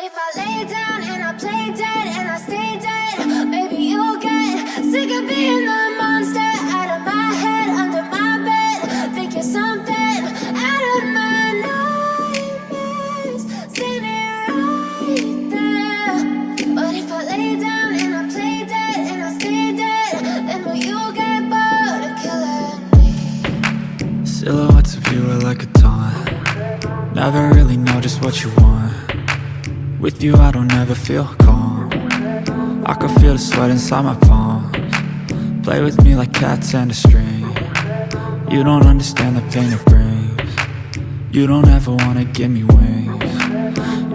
if I lay down and I play dead and I stay dead? Maybe you'll get sick of being the monster out of my head, under my bed. Think you're something out of my nightmares, standing right there. But if I lay down and I play dead and I stay dead, then will you get bored of killing me? Silhouettes of you are like a taunt. Never really know just what you want. With you I don't ever feel calm. I can feel the sweat inside my palms. Play with me like cats and a string. You don't understand the pain it brings. You don't ever wanna give me wings.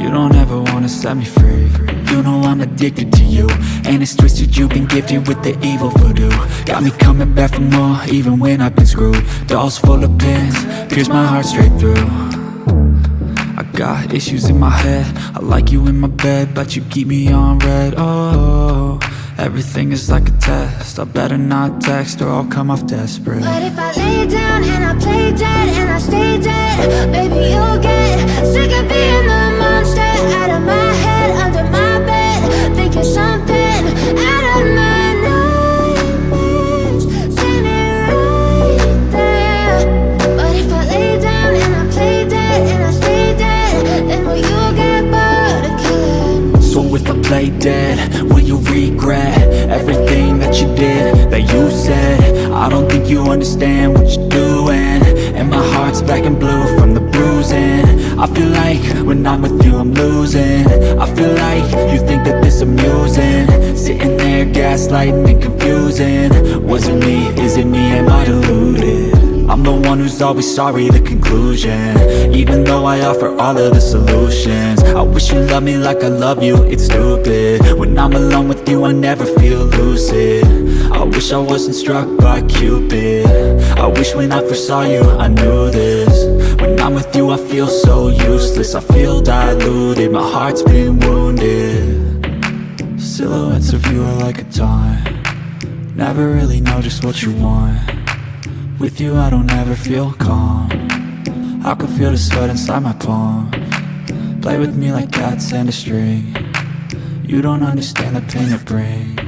You don't ever wanna set me free. You know I'm addicted to you, and it's twisted, you've been gifted with the evil voodoo. Got me coming back for more, even when I've been screwed. Dolls full of pins, pierce my heart straight through. I got issues in my head, I like you in my bed, but you keep me on red. Oh, everything is like a test, I better not text or I'll come off desperate. But if I lay down and I play dead and I stay dead, baby you'll get sick of being the monster out of my head, under my bed. Think you're something out of my nightmares, standing right there. But if I lay down and I play dead and I stay dead, then will you get bored of killing me? So if I play dead, will you regret everything that you did, that you said? I don't think you understand what you're doing, and my heart's black and blue from the bruising. I feel like when I'm with you I'm losing. I feel like you think that this amusing, sitting there gaslighting and confusing. Was it me? Is it me? Am I deluded? I'm the one who's always sorry, the conclusion, even though I offer all of the solutions. I wish you loved me like I love you, it's stupid. When I'm alone with you I never feel lucid. I wish I wasn't struck by Cupid. I wish when I first saw you I knew this. When I'm with you I feel so useless, I feel diluted, my heart's been wounded. Silhouettes of you are like a taunt. Never really know just what you want. With you I don't ever feel calm. I can feel the sweat inside my palms. Play with me like cats and a string. You don't understand the pain it brings.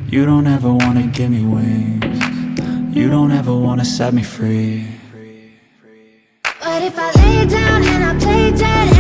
You don't ever wanna give me wings. You don't ever wanna set me free. But if I lay down and I play dead